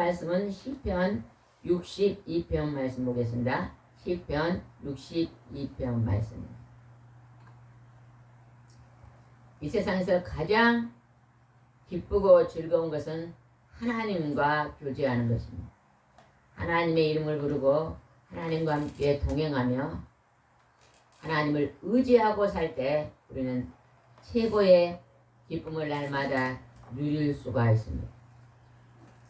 말씀은 시편 62편 말씀 보겠습니다. 시편 62편 말씀. 이 세상에서 가장 기쁘고 즐거운 것은 하나님과 교제하는 것입니다. 하나님의 이름을 부르고 하나님과 함께 동행하며 하나님을 의지하고 살 때 우리는 최고의 기쁨을 날마다 누릴 수가 있습니다.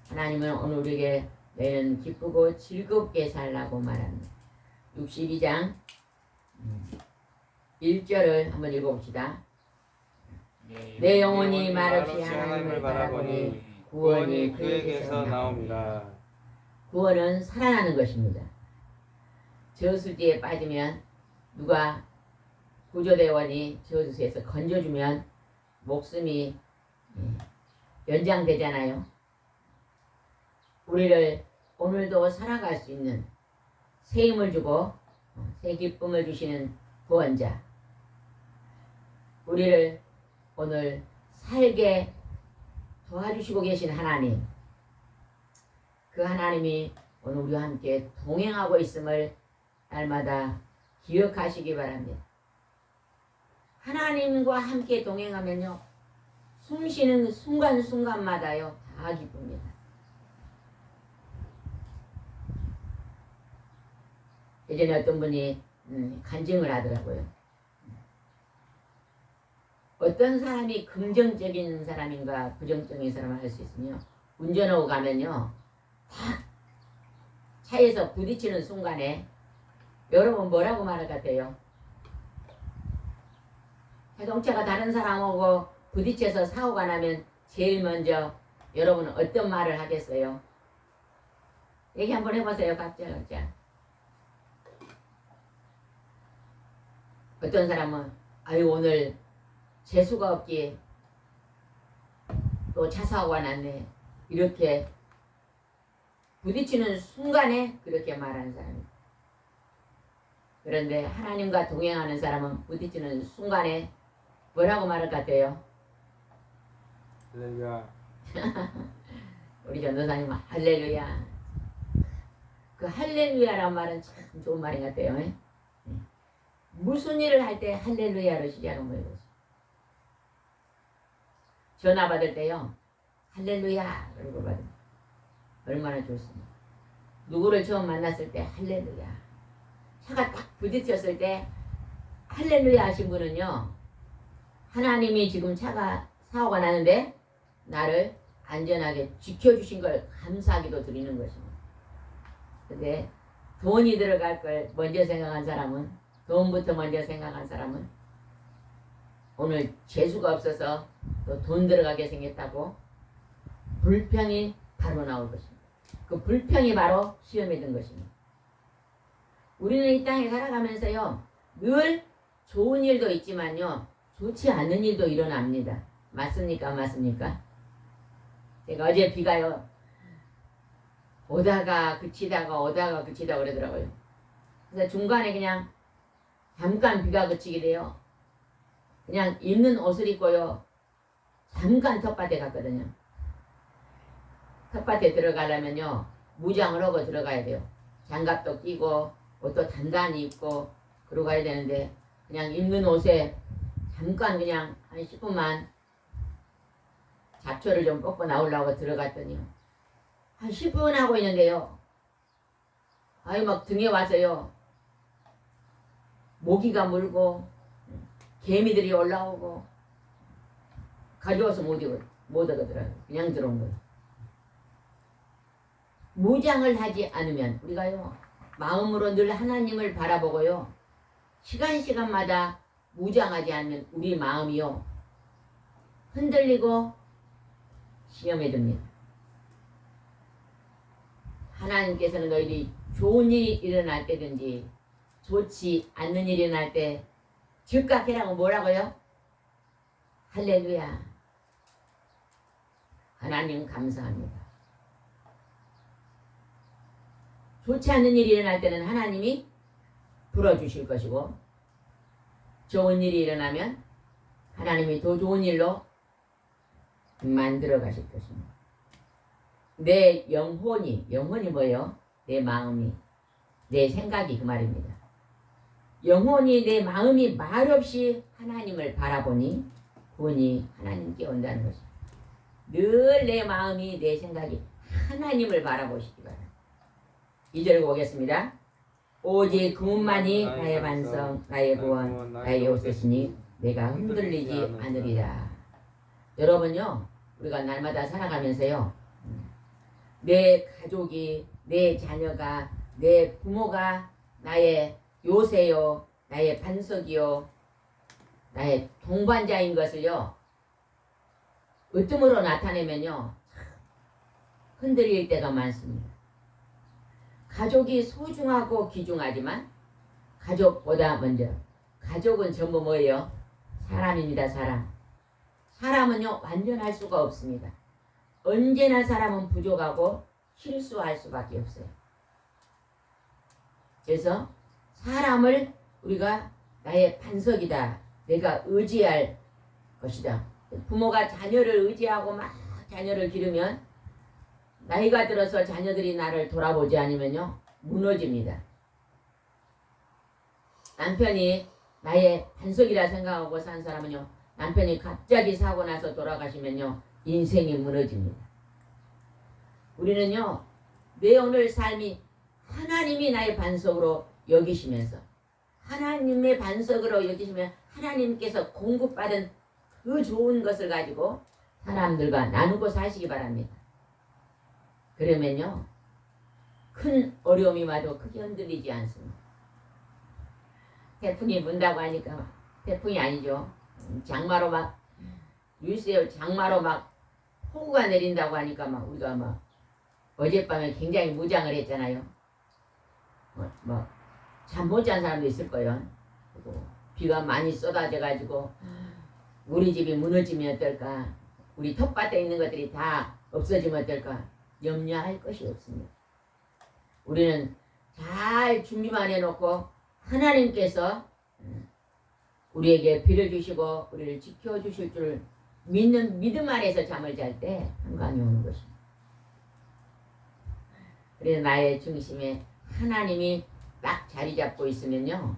하나님은 오늘 우리에게 너희는 기쁘고 즐겁게 살라고 말합니다. 62장 1절을 한번 읽어봅시다. 내 영혼이 말없이 하나님을 바라보니 구원이 그에게서 나옵니다. 구원은 살아나는 것입니다. 저수지에 빠지면 누가 구조대원이 저수지에서 건져주면 목숨이 연장되잖아요. 우리를 오늘도 살아갈 수 있는 새 힘을 주고 새 기쁨을 주시는 구원자, 우리를 오늘 살게 도와주시고 계신 하나님, 그 하나님이 오늘 우리와 함께 동행하고 있음을 날마다 기억하시기 바랍니다. 하나님과 함께 동행하면요, 숨 쉬는 순간순간마다요 다 기쁩니다. 예전에 어떤 분이 간증을 하더라고요. 어떤 사람이 긍정적인 사람인가 부정적인 사람을 할 수 있으며, 운전하고 가면요 딱 차에서 부딪히는 순간에 여러분 뭐라고 말할 것 같아요? 자동차가 다른 사람하고 부딪혀서 사고가 나면 제일 먼저 여러분은 어떤 말을 하겠어요? 얘기 한번 해보세요. 각자. 어떤 사람은 아유 오늘 재수가 없기에 또 차 사고가 났네, 이렇게 부딪히는 순간에 그렇게 말하는 사람입니다. 그런데 하나님과 동행하는 사람은 부딪히는 순간에 뭐라고 말할 것 같아요? 할렐루야. 우리 전도사님은 할렐루야. 그 할렐루야란 말은 참 좋은 말인 것 같아요. 무슨 일을 할 때 할렐루야로 시작하는 거예요. 전화 받을 때요 할렐루야 그러고 받으면 얼마나 좋습니까? 누구를 처음 만났을 때 할렐루야, 차가 딱 부딪혔을 때 할렐루야 하신 분은요, 하나님이 지금 차가 사고가 나는데 나를 안전하게 지켜주신 걸 감사하기도 드리는 것입니다. 근데 돈이 들어갈 걸 먼저 생각한 사람은, 돈부터 먼저 생각한 사람은 오늘 재수가 없어서 또 돈 들어가게 생겼다고 불평이 바로 나올 것입니다. 그 불평이 바로 시험에 든 것입니다. 우리는 이 땅에 살아가면서요 늘 좋은 일도 있지만요 좋지 않은 일도 일어납니다. 맞습니까? 안 맞습니까? 제가 어제 비가요 오다가 그치다가 그러더라고요. 그래서 중간에 그냥 잠깐 비가 그치게 돼요. 그냥 입는 옷을 입고요 잠깐 텃밭에 갔거든요. 텃밭에 들어가려면요 무장을 하고 들어가야 돼요. 장갑도 끼고 옷도 단단히 입고 그러고 가야 되는데 그냥 입는 옷에 잠깐 그냥 한 10분만 잡초를 좀 뽑고 나오려고 들어갔더니 한 10분 하고 있는데요. 아유 막 등에 와서요. 모기가 물고 개미들이 올라오고 가져와서 못 얻어더라고요. 그냥 들어온 거예요. 무장을 하지 않으면 우리가요. 마음으로 늘 하나님을 바라보고요. 시간마다 무장하지 않으면 우리 마음이요. 흔들리고 시험에 듭니다. 하나님께서는 너희들이 좋은 일이 일어날 때든지 좋지 않는 일이 일어날 때 즉각 해라고 뭐라고요? 할렐루야. 하나님 감사합니다. 좋지 않는 일이 일어날 때는 하나님이 불어주실 것이고 좋은 일이 일어나면 하나님이 더 좋은 일로 만들어 가실 것입니다. 내 영혼이 뭐예요? 내 마음이, 내 생각이 그 말입니다. 영혼이 내 마음이 말없이 하나님을 바라보니 구원이 하나님께 온다는 것입니다. 늘 내 마음이 내 생각이 하나님을 바라보시기 바랍니다. 2절 보겠습니다. 오직 그분만이 나의 반성, 나의 구원, 나의 옷이시니 내가 흔들리지 않으리라. 여러분요, 우리가 날마다 살아가면서요, 내 가족이, 내 자녀가, 내 부모가 나의 요새요, 나의 반석이요, 나의 동반자인 것을요, 으뜸으로 나타내면요, 흔들릴 때가 많습니다. 가족이 소중하고 귀중하지만 가족보다 먼저 가족은 전부 뭐예요? 사람입니다. 사람은요 완전할 수가 없습니다. 언제나 사람은 부족하고 실수할 수밖에 없어요. 그래서 사람을 우리가 나의 반석이다. 내가 의지할 것이다. 부모가 자녀를 의지하고 막 자녀를 기르면 나이가 들어서 자녀들이 나를 돌아보지 않으면요 무너집니다. 남편이 나의 반석이라 생각하고 산 사람은요 남편이 갑자기 사고 나서 돌아가시면요 인생이 무너집니다. 우리는요 내 오늘 삶이 하나님이 나의 반석으로 여기시면서 하나님의 반석으로 여기시면 하나님께서 공급받은 그 좋은 것을 가지고 사람들과 나누고 사시기 바랍니다. 그러면요 큰 어려움이 와도 크게 흔들리지 않습니다. 태풍이 분다고 하니까 태풍이 아니죠. 장마로 막 뉴스에 장마로 막 폭우가 내린다고 하니까 막 우리가 막 어젯밤에 굉장히 무장을 했잖아요. 잠 못 잔 사람도 있을 거예요. 비가 많이 쏟아져 가지고 우리 집이 무너지면 어떨까, 우리 텃밭에 있는 것들이 다 없어지면 어떨까 염려할 것이 없습니다. 우리는 잘 준비만 해놓고 하나님께서 우리에게 비를 주시고 우리를 지켜주실 줄 믿는 믿음 안에서 잠을 잘 때 평강이 오는 것입니다. 그래서 나의 중심에 하나님이 딱 자리 잡고 있으면요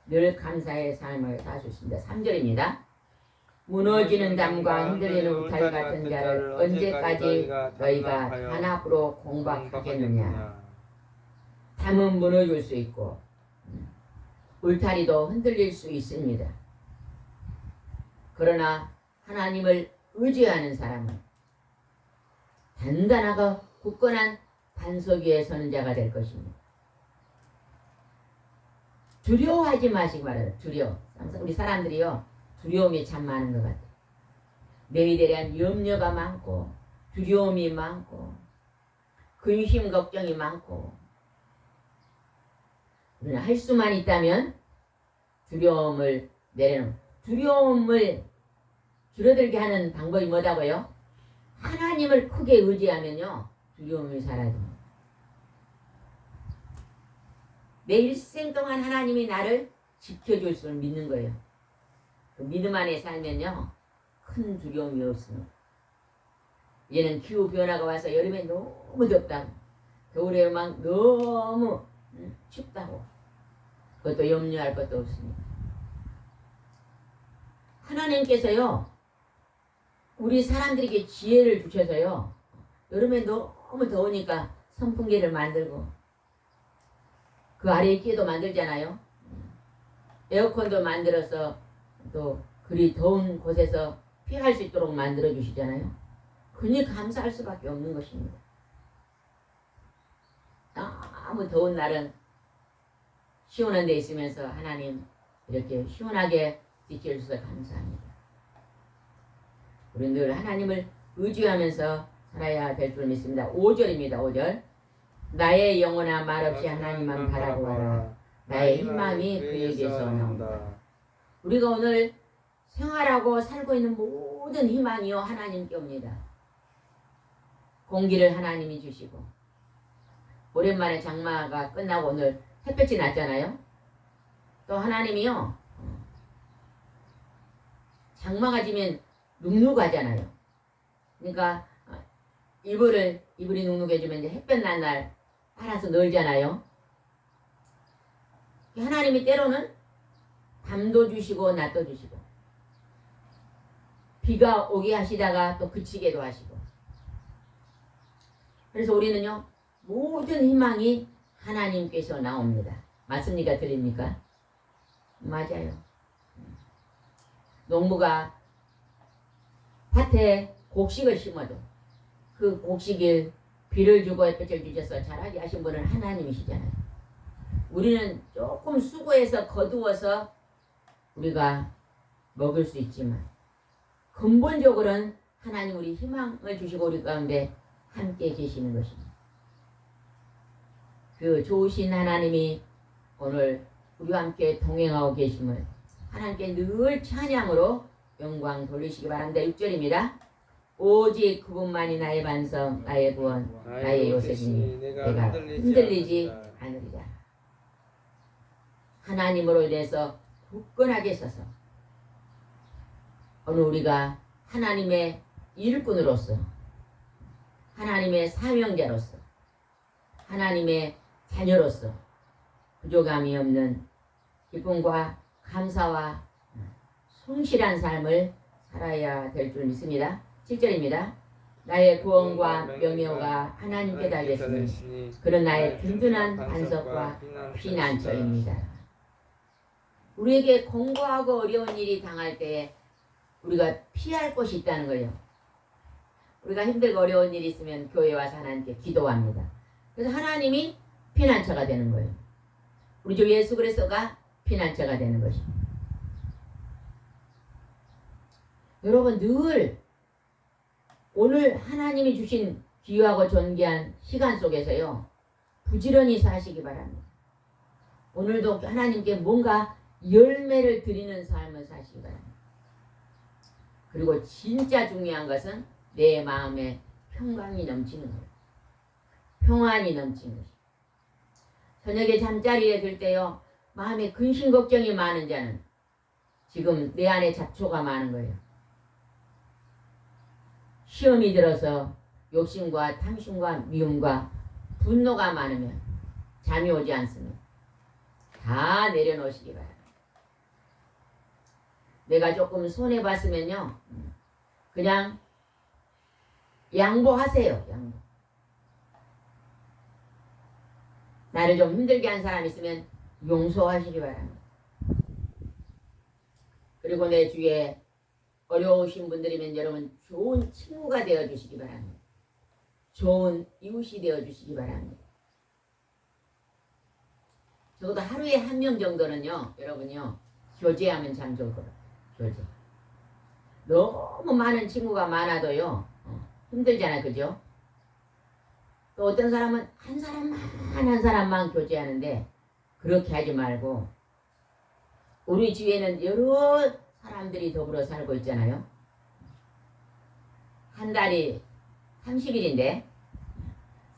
늘 감사의 삶을 살 수 있습니다. 3절입니다. 무너지는 담과 흔들리는 울타리 같은 자를 언제까지 너희가 단합으로 공박하겠느냐. 담은 무너질 수 있고 울타리도 흔들릴 수 있습니다. 그러나 하나님을 의지하는 사람은 단단하고 굳건한 반석 위에 서는 자가 될 것입니다. 두려워하지 마시기 바랍니다. 항상 우리 사람들이요 두려움이 참 많은 것 같아요. 내일에 대한 염려가 많고 두려움이 많고 근심 걱정이 많고, 그러나 할 수만 있다면 두려움을 내려놓는, 두려움을 줄어들게 하는 방법이 뭐다고요? 하나님을 크게 의지하면요 두려움이 사라집니다. 내 일생 동안 하나님이 나를 지켜줄 줄 믿는 거예요. 그 믿음 안에 살면요 큰 두려움이 없습니다. 얘는 기후 변화가 와서 여름에 너무 덥다고, 겨울에 막 너무 춥다고, 그것도 염려할 것도 없습니다. 하나님께서요 우리 사람들에게 지혜를 주셔서요. 여름에 너무 더우니까 선풍기를 만들고 그 아래에 끼도 만들잖아요. 에어컨도 만들어서 또 그리 더운 곳에서 피할 수 있도록 만들어 주시잖아요. 그니 감사할 수밖에 없는 것입니다. 너무 더운 날은 시원한 데 있으면서 하나님 이렇게 시원하게 지켜주셔서 감사합니다. 우리 늘 하나님을 의지하면서 살아야 될 줄 믿습니다. 5절입니다. 5절. 나의 영혼아 말없이 하나님만 바라보아라. 나의 희망이 그에게서 나온다. 우리가 오늘 생활하고 살고 있는 모든 희망이요 하나님께 옵니다. 공기를 하나님이 주시고 오랜만에 장마가 끝나고 오늘 햇볕이 났잖아요. 또 하나님이요 장마가 지면 눅눅하잖아요. 그러니까 이불이 눅눅해지면 이제 햇볕 난 날 빨아서 널잖아요. 하나님이 때로는 밤도 주시고 낮도 주시고 비가 오게 하시다가 또 그치게도 하시고 그래서 우리는요 모든 희망이 하나님께서 나옵니다. 맞습니까? 드립니까? 맞아요. 농부가 밭에 곡식을 심어도 그 곡식을 비를 주고 햇볕을 주셔서 자라게 하신 분은 하나님이시잖아요. 우리는 조금 수고해서 거두어서 우리가 먹을 수 있지만 근본적으로는 하나님 우리 희망을 주시고 우리 가운데 함께 계시는 것입니다. 그 좋으신 하나님이 오늘 우리와 함께 동행하고 계심을 하나님께 늘 찬양으로 영광 돌리시기 바랍니다. 6절입니다. 오직 그분만이 나의 반성, 나의 구원, 나의 요새이니 내가 흔들리지 않으리라. 하나님으로 인해서 굳건하게 서서 오늘 우리가 하나님의 일꾼으로서 하나님의 사명자로서 하나님의 자녀로서 부족함이 없는 기쁨과 감사와 성실한 삶을 살아야 될 줄 믿습니다. 7절입니다. 나의 구원과 명예가 하나님께 달렸으니 그런 나의 든든한 반석과 피난처입니다. 우리에게 공고하고 어려운 일이 당할 때에 우리가 피할 곳이 있다는 거예요. 우리가 힘들고 어려운 일이 있으면 교회 와서 하나님께 기도합니다. 그래서 하나님이 피난처가 되는 거예요. 우리 주 예수 그리스도가 피난처가 되는 것입니다. 여러분 늘 오늘 하나님이 주신 귀하고 존귀한 시간 속에서요 부지런히 사시기 바랍니다. 오늘도 하나님께 뭔가 열매를 드리는 삶을 사시기 바랍니다. 그리고 진짜 중요한 것은 내 마음에 평강이 넘치는 거예요. 평안이 넘치는 것이에요. 저녁에 잠자리에 들 때요 마음에 근심 걱정이 많은 자는 지금 내 안에 잡초가 많은 거예요. 시험이 들어서 욕심과 탐심과 미움과 분노가 많으면 잠이 오지 않습니다. 다 내려놓으시기 바랍니다. 내가 조금 손해봤으면요 그냥 양보하세요. 양보. 나를 좀 힘들게 한 사람 있으면 용서하시기 바랍니다. 그리고 내 주위에 어려우신 분들이면 여러분 좋은 친구가 되어주시기 바랍니다. 좋은 이웃이 되어주시기 바랍니다. 적어도 하루에 한 명 정도는요 여러분요 교제하면 참 좋을 것 같아요. 교제. 너무 많은 친구가 많아도요 힘들잖아요. 그죠? 또 어떤 사람은 한 사람만 교제하는데 그렇게 하지 말고 우리 주위에는 여러 사람들이 더불어 살고 있잖아요. 한 달이 30일인데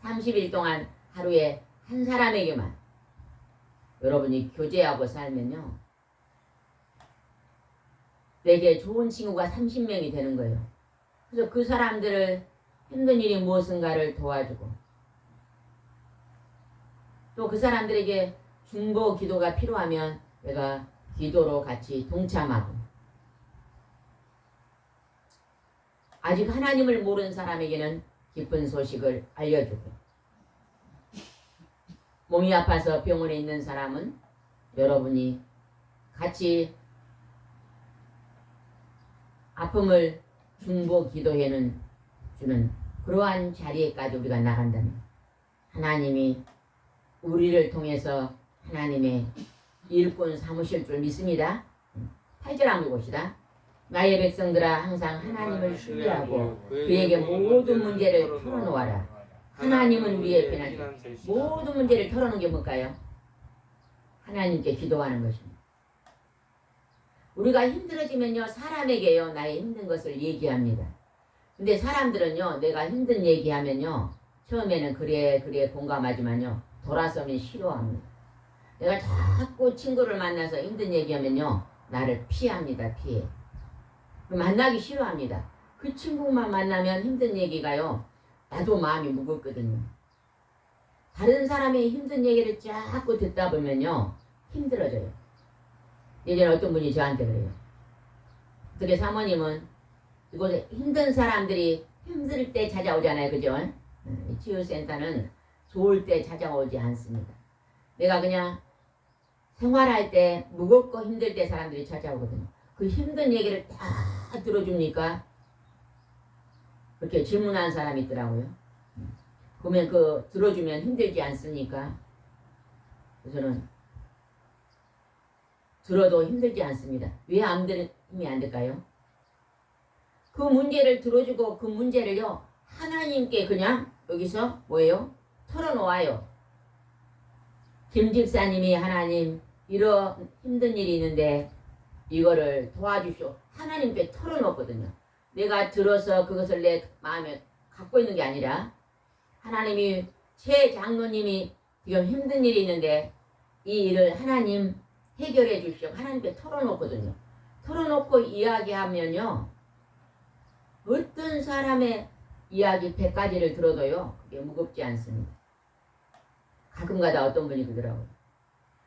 30일 동안 하루에 한 사람에게만 여러분이 교제하고 살면요 내게 좋은 친구가 30명이 되는 거예요. 그래서 그 사람들을 힘든 일이 무엇인가를 도와주고 또 그 사람들에게 중보 기도가 필요하면 내가 기도로 같이 동참하고 아직 하나님을 모르는 사람에게는 기쁜 소식을 알려주고, 몸이 아파서 병원에 있는 사람은 여러분이 같이 아픔을 중보 기도회는 주는 그러한 자리에까지 우리가 나간다면 하나님이 우리를 통해서 하나님의 일꾼 삼으실 줄 믿습니다. 8절 한번 봅시다. 나의 백성들아 항상 하나님을 신뢰하고 그에게 모든 문제를 털어놓아라. 하나님은 우리의 피난처. 모든 문제를 털어놓은 게 뭘까요? 하나님께 기도하는 것입니다. 우리가 힘들어지면요 사람에게요 나의 힘든 것을 얘기합니다. 근데 사람들은요 내가 힘든 얘기하면요 처음에는 그래 공감하지만요 돌아서면 싫어합니다. 내가 자꾸 친구를 만나서 힘든 얘기하면요 나를 피합니다. 피해. 만나기 싫어합니다. 그 친구만 만나면 힘든 얘기가요 나도 마음이 무겁거든요. 다른 사람의 힘든 얘기를 자꾸 듣다 보면요 힘들어져요. 예전에 어떤 분이 저한테 그래요. 어떻게 사모님은 이곳에 힘든 사람들이 힘들 때 찾아오잖아요. 그죠? 치유센터는 좋을 때 찾아오지 않습니다. 내가 그냥 생활할 때 무겁고 힘들 때 사람들이 찾아오거든요. 그 힘든 얘기를 다 들어줍니까? 그렇게 질문하는 사람이 있더라고요. 그러면 그 들어주면 힘들지 않습니까? 그래서는 들어도 힘들지 않습니다. 왜 안 힘이 안 될까요? 그 문제를 들어주고 그 문제를요 하나님께 그냥 여기서 뭐예요? 털어놓아요. 김 집사님이 하나님 이런 힘든 일이 있는데 이거를 도와주시오. 하나님께 털어놓거든요. 내가 들어서 그것을 내 마음에 갖고 있는 게 아니라 하나님이 최 장로님이 지금 힘든 일이 있는데 이 일을 하나님 해결해 주시오. 하나님께 털어놓거든요. 털어놓고 이야기하면요 어떤 사람의 이야기 100가지를 들어도요 그게 무겁지 않습니다. 가끔가다 어떤 분이 그러더라고요.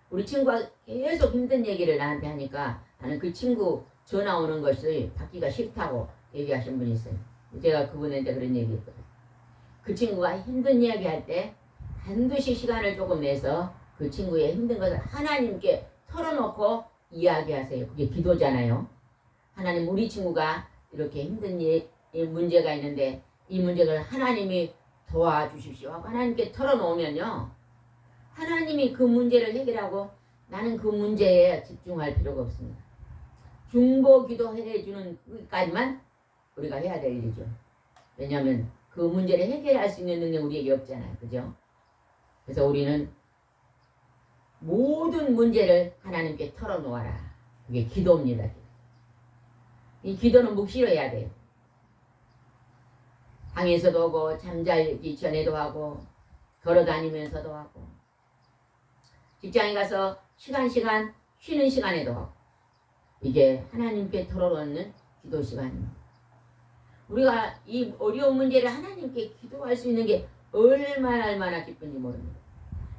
우리 친구가 계속 힘든 얘기를 나한테 하니까 나는 그 친구 전화 오는 것이 받기가 싫다고 얘기하신 분이 있어요. 제가 그분한테 그런 얘기 했거든요. 그 친구가 힘든 이야기 할 때 반드시 시간을 조금 내서 그 친구의 힘든 것을 하나님께 털어놓고 이야기하세요. 그게 기도잖아요. 하나님 우리 친구가 이렇게 힘든 문제가 있는데 이 문제를 하나님이 도와주십시오 하고 하나님께 털어놓으면요 하나님이 그 문제를 해결하고 나는 그 문제에 집중할 필요가 없습니다. 중보 기도해 주는 것까지만 우리가 해야 될 일이죠. 왜냐하면 그 문제를 해결할 수 있는 능력이 우리에게 없잖아요. 그죠? 그래서 우리는 모든 문제를 하나님께 털어놓아라. 그게 기도입니다. 이 기도는 묵시로 해야 돼요. 방에서도 하고 잠자기 전에도 하고 걸어다니면서도 하고 직장에 가서 시간 쉬는 시간에도 하고 이게 하나님께 털어놓는 기도 시간입니다. 우리가 이 어려운 문제를 하나님께 기도할 수 있는 게 얼마나 기쁜지 모릅니다.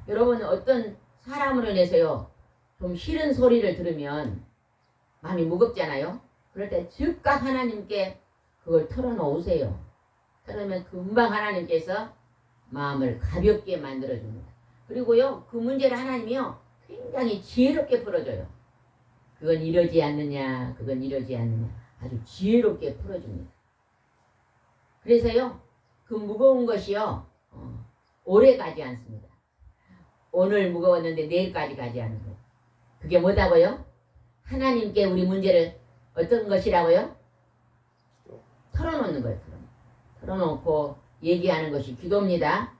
여러분 어떤 사람으로 인해서요 좀 싫은 소리를 들으면 마음이 무겁잖아요. 그럴 때 즉각 하나님께 그걸 털어놓으세요. 그러면 금방 하나님께서 마음을 가볍게 만들어줍니다. 그리고요 그 문제를 하나님이요 굉장히 지혜롭게 풀어줘요. 그건 이러지 않느냐 그건 이러지 않느냐 아주 지혜롭게 풀어줍니다. 그래서요 그 무거운 것이요 오래 가지 않습니다. 오늘 무거웠는데 내일까지 가지 않는 거예요. 그게 뭐다고요? 하나님께 우리 문제를 어떤 것이라고요? 털어놓는 거예요. 털어놓고 얘기하는 것이 기도입니다.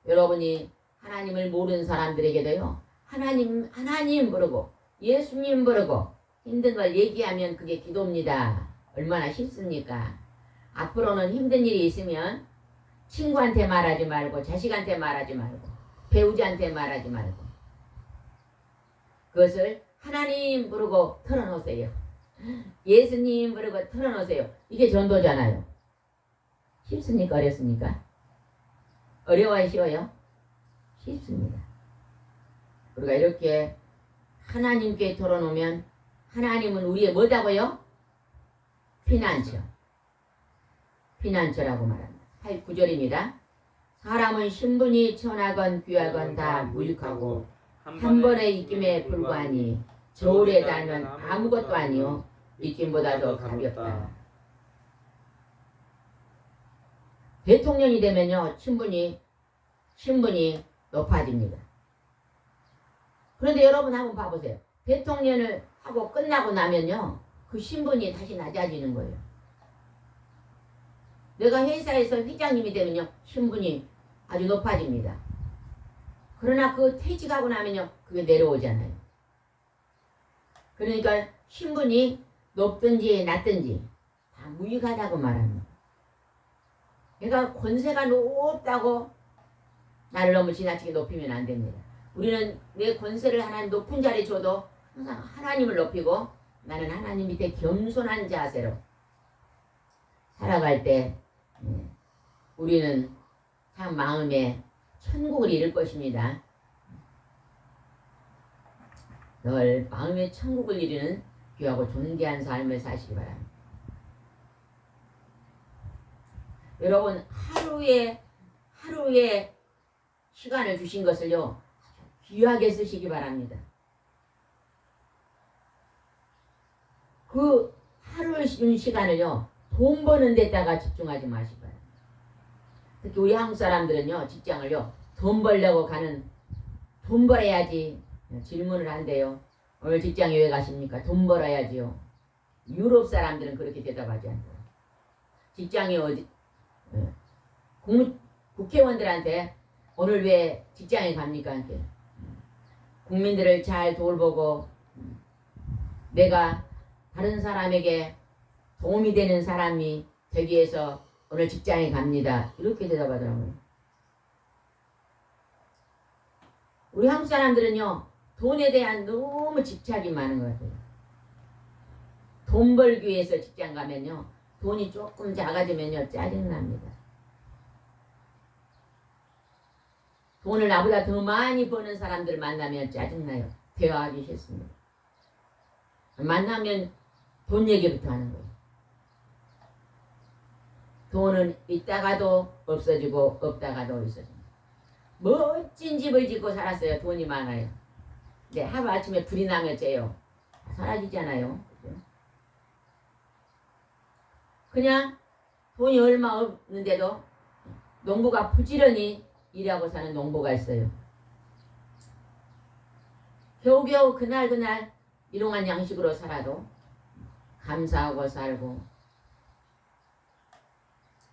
여러분이 하나님을 모르는 사람들에게도요 하나님 부르고 예수님 부르고 힘든 걸 얘기하면 그게 기도입니다. 얼마나 쉽습니까? 앞으로는 힘든 일이 있으면 친구한테 말하지 말고 자식한테 말하지 말고 배우자한테 말하지 말고 그것을 하나님 부르고 털어놓으세요. 예수님 부르고 털어놓으세요. 이게 전도잖아요. 쉽습니까? 어렵습니까? 어려워요? 쉬워요? 쉽습니다. 우리가 이렇게 하나님께 털어놓으면 하나님은 우리의 뭐다고요? 피난처. 피난처라고 말합니다. 9절입니다. 사람은 신분이 천하건 귀하건 다 무익하고 한 번의 입김에 불과하니 저울에 달면 아무것도 아니요 입김보다도 가볍다. 대통령이 되면요 신분이 높아집니다. 그런데 여러분 한번 봐보세요. 대통령을 하고 끝나고 나면요 그 신분이 다시 낮아지는 거예요. 내가 회사에서 회장님이 되면요 신분이 아주 높아집니다. 그러나 그 퇴직하고 나면요 그게 내려오잖아요. 그러니까 신분이 높든지 낮든지 다 무익하다고 말합니다. 그러니까 권세가 높다고 나를 너무 지나치게 높이면 안 됩니다. 우리는 내 권세를 하나님 높은 자리에 줘도 항상 하나님을 높이고 나는 하나님 밑에 겸손한 자세로 살아갈 때 우리는 참 마음에 천국을 이룰 것입니다. 늘 마음의 천국을 이루는 귀하고 존귀한 삶을 사시기 바랍니다. 여러분 하루에 시간을 주신 것을요 귀하게 쓰시기 바랍니다. 그 하루를 준 시간을요 돈 버는 데다가 집중하지 마시기 바랍니다. 특히 우리 한국 사람들은요 직장을요 돈 벌려고 가는 돈 벌어야지 질문을 한대요. 오늘 직장에 왜 가십니까? 돈 벌어야지요. 유럽 사람들은 그렇게 대답하지 않아요. 직장이 어디 국회의원들한테 오늘 왜 직장에 갑니까? 한테 국민들을 잘 돌보고 내가 다른 사람에게 도움이 되는 사람이 되기 위해서 오늘 직장에 갑니다. 이렇게 대답하더라고요. 우리 한국 사람들은요 돈에 대한 너무 집착이 많은 것 같아요. 돈 벌기 위해서 직장 가면요 돈이 조금 작아지면요 짜증납니다. 돈을 나보다 더 많이 버는 사람들 만나면 짜증나요. 대화하기 싫습니다. 만나면 돈 얘기부터 하는 거예요. 돈은 있다가도 없어지고 없다가도 있어집니다. 멋진 집을 짓고 살았어요. 돈이 많아요. 근데 하루아침에 불이 나면 째요. 사라지잖아요. 그냥 돈이 얼마 없는데도 농부가 부지런히 일하고 사는 농부가 있어요. 겨우겨우 그날 일용한 양식으로 살아도 감사하고 살고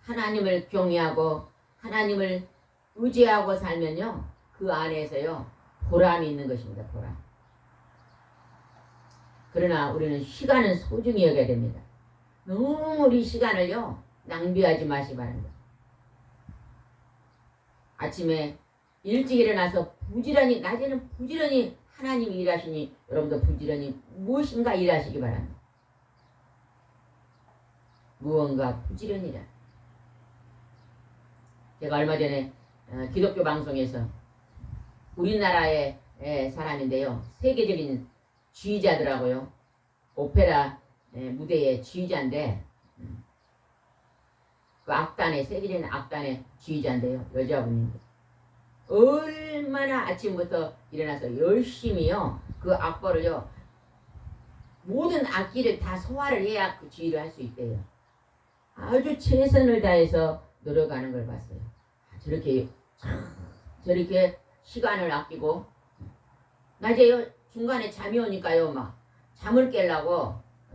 하나님을 경외하고 하나님을 의지하고 살면요 그 안에서요 보람이 있는 것입니다. 보람. 그러나 우리는 시간은 소중히 여겨야 됩니다. 너무 우리 시간을요 낭비하지 마시기 바랍니다. 아침에 일찍 일어나서 부지런히 낮에는 부지런히 하나님이 일하시니 여러분도 부지런히 무엇인가 일하시기 바랍니다. 무언가 부지런히라. 제가 얼마 전에 기독교 방송에서 우리나라의 사람인데요. 세계적인 지휘자더라고요. 오페라 무대의 지휘자인데 그 악단의 세계적인 악단의 지휘자인데요. 여자분인데 얼마나 아침부터 일어나서 열심히요 그 악보를요 모든 악기를 다 소화를 해야 그 지휘를 할 수 있대요. 아주 최선을 다해서 노력하는 걸 봤어요. 저렇게 시간을 아끼고 낮에 중간에 잠이 오니까요 막 잠을 깨려고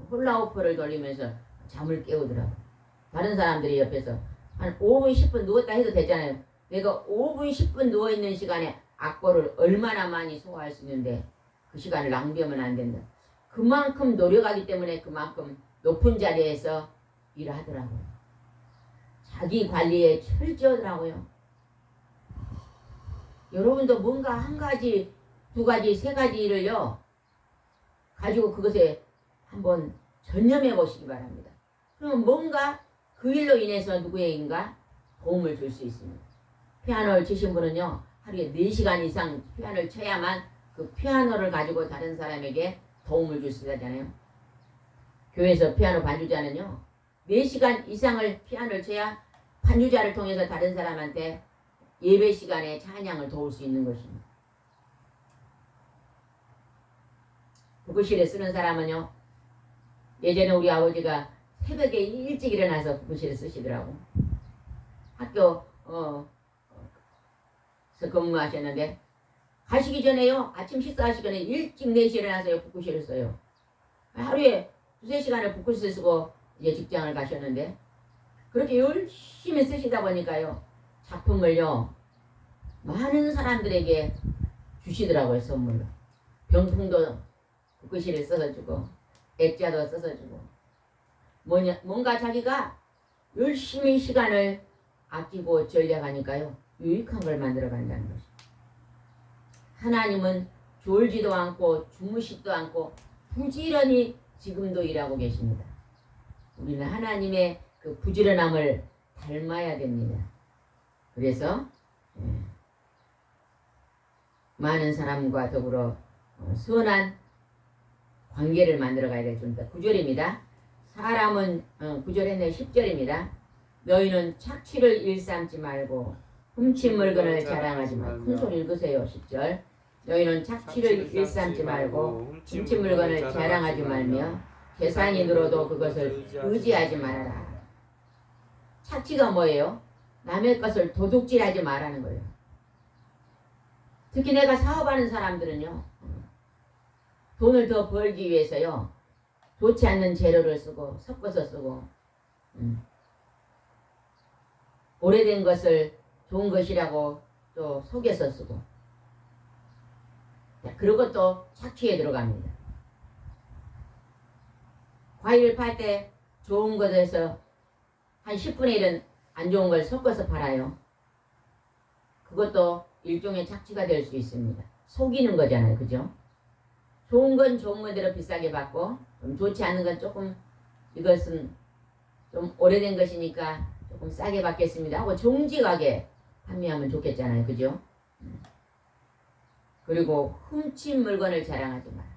홀라호프를 돌리면서 잠을 깨우더라고요. 다른 사람들이 옆에서 한 5분 10분 누웠다 해도 되잖아요. 내가 5분 10분 누워있는 시간에 악보를 얼마나 많이 소화할 수 있는데 그 시간을 낭비하면 안 된다. 그만큼 노력하기 때문에 그만큼 높은 자리에서 일을 하더라고요. 자기 관리에 철저하더라고요. 여러분도 뭔가 한 가지, 두 가지, 세 가지 일을요 가지고 그것에 한번 전념해 보시기 바랍니다. 그러면 뭔가 그 일로 인해서 누구에게인가 도움을 줄 수 있습니다. 피아노를 치신 분은요 하루에 4시간 이상 피아노를 쳐야만 그 피아노를 가지고 다른 사람에게 도움을 줄 수 있잖아요. 교회에서 피아노 반주자는요 4시간 이상을 피안을 쳐야 반주자를 통해서 다른 사람한테 예배 시간에 찬양을 도울 수 있는 것입니다. 북구실에 쓰는 사람은요, 예전에 우리 아버지가 새벽에 일찍 일어나서 북구실에 쓰시더라고. 학교 근무하셨는데 가시기 전에요, 아침 식사하시기 전에 일찍 4시에 일어나서 북구실을 써요. 하루에 2~3시간을 북구실 쓰고 이제 직장을 가셨는데, 그렇게 열심히 쓰시다 보니까요, 작품을요 많은 사람들에게 주시더라고요. 선물로 병풍도 북구실에 써서 주고 액자도 써서 주고, 뭔가 자기가 열심히 시간을 아끼고 전략하니까요 유익한 걸 만들어 간다는 것이죠. 하나님은 졸지도 않고 주무시지도 않고 부지런히 지금도 일하고 계십니다. 우리는 하나님의 그 부지런함을 닮아야 됩니다. 그래서 많은 사람과 더불어 선한 관계를 만들어 가야 되겠습니다. 9절입니다. 사람은 9절에 10절입니다. 너희는 착취를 일삼지 말고 훔친 물건을 자랑하지 말고, 큰 소리 읽으세요. 10절. 너희는 착취를 일삼지 말고 훔친 물건을 자랑하지 말며 재산이 늘어도 그것을 의지하지 말아라. 착취가 뭐예요? 남의 것을 도둑질하지 말라는 거예요. 특히 내가 사업하는 사람들은요, 돈을 더 벌기 위해서요 좋지 않는 재료를 쓰고 섞어서 쓰고, 오래된 것을 좋은 것이라고 또 속여서 쓰고, 그런 것도 착취에 들어갑니다. 과일을 팔 때 좋은 것에서 한 10분의 1은 안 좋은 걸 섞어서 팔아요. 그것도 일종의 착취가 될 수 있습니다. 속이는 거잖아요. 그죠? 좋은 건 좋은 것대로 비싸게 받고, 좋지 않은 건 조금, 이것은 좀 오래된 것이니까 조금 싸게 받겠습니다 하고 정직하게 판매하면 좋겠잖아요. 그죠? 그리고 훔친 물건을 자랑하지 마라.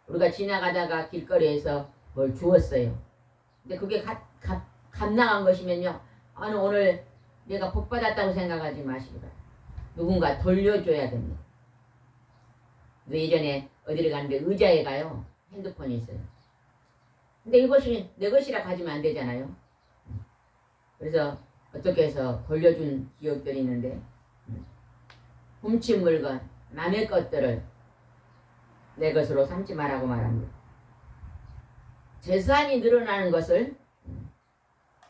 우리가 지나가다가 길거리에서 뭘 주었어요. 근데 그게 값 나간 것이면요, 오늘 내가 복 받았다고 생각하지 마시기 바랍니다. 누군가 돌려줘야 됩니다. 예전에 어디를 가는데 의자에 가요, 핸드폰이 있어요. 근데 이것이 내 것이라 가지면 안 되잖아요. 그래서 어떻게 해서 돌려준 기억들이 있는데, 훔친 물건, 남의 것들을 내 것으로 삼지 말라고 말합니다. 재산이 늘어나는 것을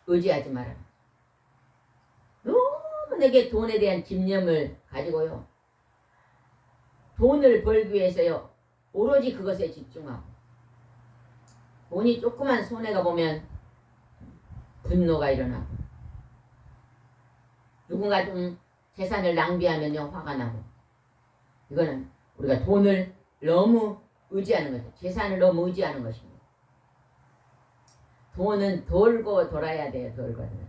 의지하지 마라. 너무 내게 돈에 대한 집념을 가지고요, 돈을 벌기 위해서요 오로지 그것에 집중하고, 돈이 조그만 손해가 보면 분노가 일어나고, 누군가 좀 재산을 낭비하면요 화가 나고, 이거는 우리가 돈을 너무 의지하는 거죠. 재산을 너무 의지하는 것입니다. 돈은 돌고 돌아야 돼요. 돌고 돌아야.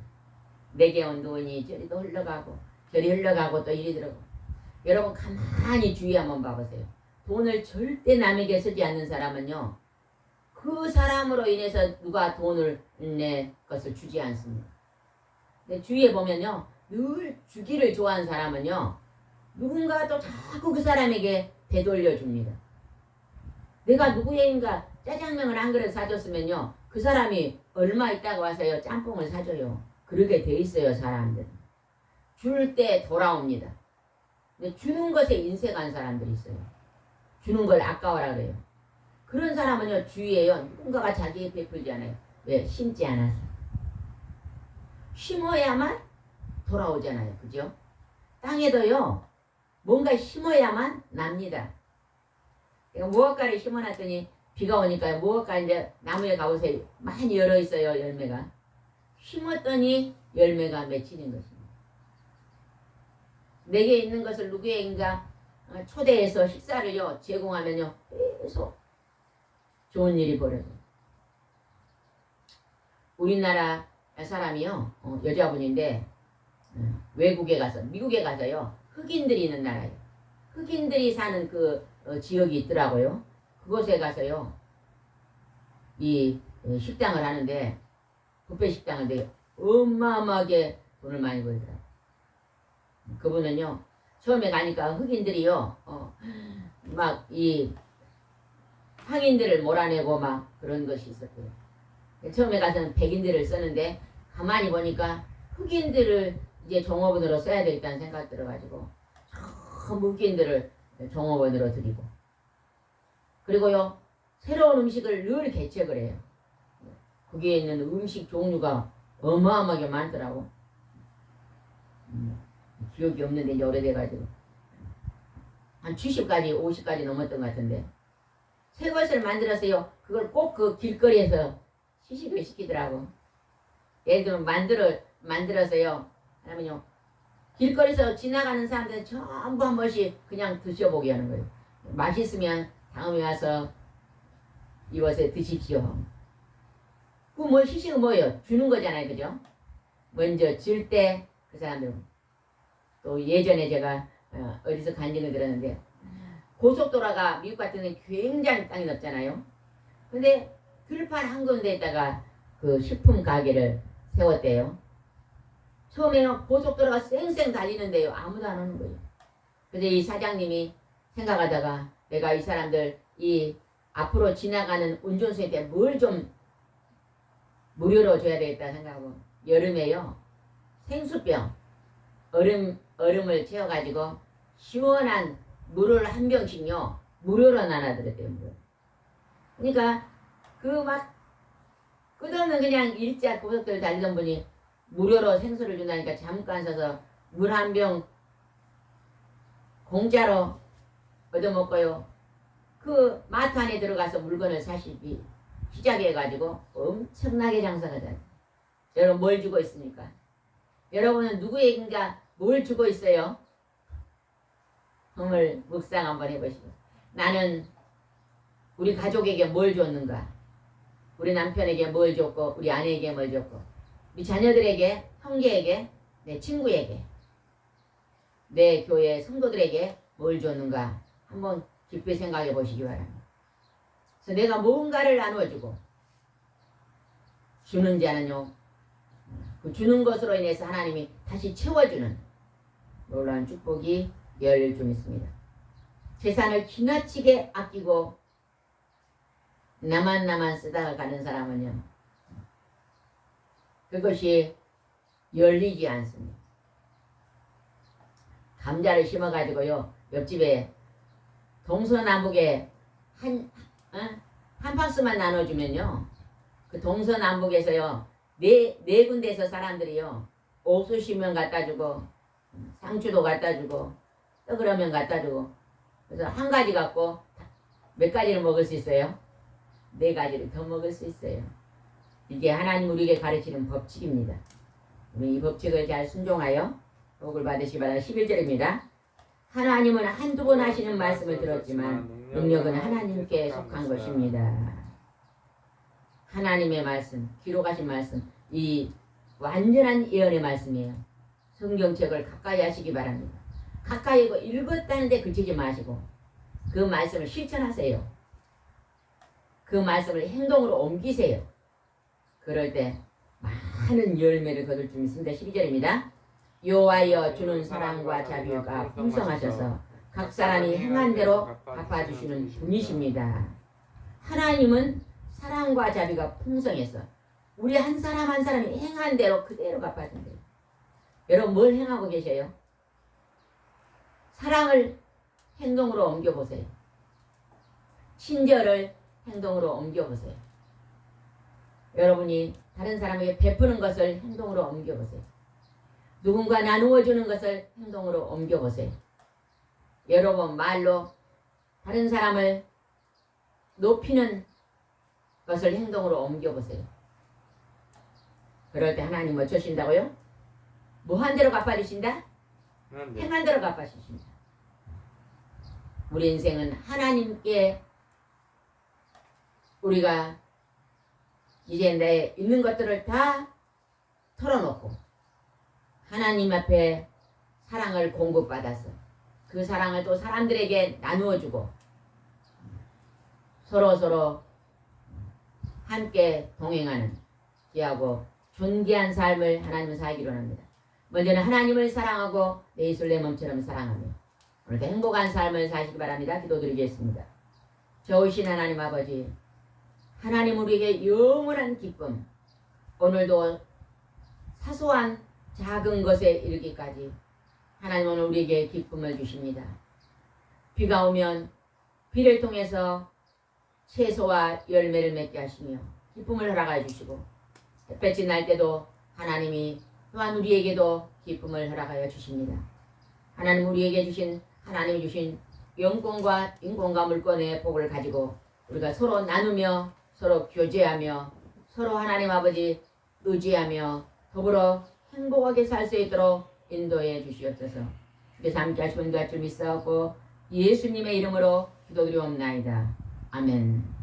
내게 온 돈이 저리도 흘러가고 저리 흘러가고 또 이리 들어가고. 여러분 가만히 주의 한번 봐보세요. 돈을 절대 남에게 쓰지 않는 사람은요, 그 사람으로 인해서 누가 돈을 내 것을 주지 않습니다. 근데 주위에 보면요, 늘 주기를 좋아하는 사람은요, 누군가 또 자꾸 그 사람에게 되돌려 줍니다. 내가 누구에인가 짜장면을 한 그릇 사줬으면요, 그 사람이 얼마 있다가 와서요 짬뽕을 사줘요. 그러게 돼 있어요. 사람들은 줄 때 돌아옵니다. 근데 주는 것에 인색한 사람들이 있어요. 주는 걸 아까워라 그래요. 그런 사람은요 주위에요 누군가가 자기에 베풀지 않아요. 왜? 심지 않아서. 심어야만 돌아오잖아요. 그죠? 땅에도요 뭔가 심어야만 납니다. 그러니까 무화과를 심어놨더니 비가 오니까 무화과 이제 나무에 가보세요. 많이 열어 있어요. 열매가. 심었더니 열매가 맺히는 것입니다. 내게 있는 것을 누구에인가 초대해서 식사를요 제공하면요 계속 좋은 일이 벌어져요. 우리나라 사람이요 여자분인데 외국에 가서 미국에 가서요 흑인들이 있는 나라예요. 흑인들이 사는 그 지역이 있더라고요. 그곳에 가서요 이 식당을 하는데 뷔페 식당인데 어마어마하게 돈을 많이 벌더라고요. 그분은요 처음에 가니까 흑인들이요 막 이 황인들을 몰아내고 막 그런 것이 있었고요. 처음에 가서는 백인들을 썼는데 가만히 보니까 흑인들을 이제 종업원으로 써야 되겠다는 생각 들어가지고 전부 흑인들을 종업원으로 들이고, 그리고요 새로운 음식을 늘 개척을 해요. 거기에 있는 음식 종류가 어마어마하게 많더라고. 기억이 없는데 이제 오래돼가지고 한 70가지 50가지 넘었던 것 같은데, 새 것을 만들어서요 그걸 꼭 그 길거리에서 시식을 시키더라고. 예를 들면 만들어서요 하면요 길거리에서 지나가는 사람들은 전부 한 번씩 그냥 드셔보게 하는 거예요. 맛있으면 다음에 와서 이것에 드십시오. 그 뭐 시식은 뭐예요? 주는 거잖아요, 그죠? 먼저 줄 때 그 사람들, 또 예전에 제가 어디서 간증을 들었는데 고속도로가 미국 같은 데는 굉장히 땅이 넓잖아요. 근데 들판 한 군데에다가 그 식품 가게를 세웠대요. 처음에는 고속도로가 쌩쌩 달리는데요 아무도 안 오는 거예요. 근데 이 사장님이 생각하다가 내가 이 사람들 이 앞으로 지나가는 운전수한테 뭘 좀 무료로 줘야 되겠다 생각하고 여름에요 생수병 얼음을 채워가지고 시원한 물을 한 병씩요 무료로 나눠드렸대요. 그러니까 그 막 끝없는 그냥 일자 고속도로 달리던 분이 무료로 생수를 준다니까 잠깐 서서 물 한 병 공짜로 얻어먹고요. 그 마트 안에 들어가서 물건을 사시기 시작해가지고 엄청나게 장사가 돼요. 여러분 뭘 주고 있습니까? 여러분은 누구에게인가 뭘 주고 있어요? 오늘 묵상 한번 해보시고, 나는 우리 가족에게 뭘 줬는가? 우리 남편에게 뭘 줬고 우리 아내에게 뭘 줬고 우리 자녀들에게, 형제에게, 내 친구에게, 내 교회 성도들에게 뭘 줬는가 한번 깊이 생각해 보시기 바랍니다. 그래서 내가 뭔가를 나누어주고 주는 자는요 그 주는 것으로 인해서 하나님이 다시 채워주는 놀라운 축복이 열 좀 있습니다. 재산을 지나치게 아끼고 나만 쓰다가 가는 사람은요 그것이 열리지 않습니다. 감자를 심어가지고요 옆집에 동서남북에 한 박스만 나눠주면요 그 동서남북에서요 네 군데에서 사람들이요 옥수수면 갖다주고 상추도 갖다주고 떡으로면 갖다주고, 그래서 한 가지 갖고 몇 가지를 먹을 수 있어요? 4가지를 더 먹을 수 있어요. 이게 하나님 우리에게 가르치는 법칙입니다. 우리 이 법칙을 잘 순종하여 복을 받으시기 바랍니다. 11절입니다. 하나님은 한두 번 하시는 말씀을 들었지만 능력은 하나님께 속한 것입니다. 하나님의 말씀, 기록하신 말씀, 이 완전한 예언의 말씀이에요. 성경책을 가까이 하시기 바랍니다. 가까이 읽었다는데 그치지 마시고 그 말씀을 실천하세요. 그 말씀을 행동으로 옮기세요. 그럴 때 많은 열매를 거둘 줄 믿습니다. 12절입니다. 여호와여 주는 사랑과 자비가 풍성하셔서 각 사람이 행한 대로 갚아주시는 분이십니다. 하나님은 사랑과 자비가 풍성해서 우리 한 사람 한 사람이 행한 대로 그대로 갚아준대요. 여러분 뭘 행하고 계셔요? 사랑을 행동으로 옮겨보세요. 친절을 행동으로 옮겨보세요. 여러분이 다른 사람에게 베푸는 것을 행동으로 옮겨보세요. 누군가 나누어 주는 것을 행동으로 옮겨보세요. 여러분 말로 다른 사람을 높이는 것을 행동으로 옮겨보세요. 그럴 때 하나님 어쩌신다고요? 뭐한 대로 갚아주신다? 행한 대로 갚아주신다. 우리 인생은 하나님께 우리가 이제 내 있는 것들을 다 털어놓고 하나님 앞에 사랑을 공급받아서 그 사랑을 또 사람들에게 나누어주고 서로 함께 동행하는 귀하고 존귀한 삶을 하나님은 살기로 합니다. 먼저는 하나님을 사랑하고 내 이웃을 내 몸처럼 사랑하며 오늘도 행복한 삶을 사시기 바랍니다. 기도드리겠습니다. 좋으신 하나님 아버지, 하나님 우리에게 영원한 기쁨, 오늘도 사소한 작은 것에 이르기까지 하나님 오늘 우리에게 기쁨을 주십니다. 비가 오면 비를 통해서 채소와 열매를 맺게 하시며 기쁨을 허락하여 주시고, 햇볕이 날 때도 하나님이 또한 우리에게도 기쁨을 허락하여 주십니다. 하나님 우리에게 주신, 하나님이 주신 영권과 인권과 물권의 복을 가지고 우리가 서로 나누며 서로 교제하며 서로 하나님 아버지 의지하며 더불어 행복하게 살 수 있도록 인도해 주시옵소서. 그래서 함께 하시는 것 줄 믿사옵고 예수님의 이름으로 기도드리옵나이다. 아멘.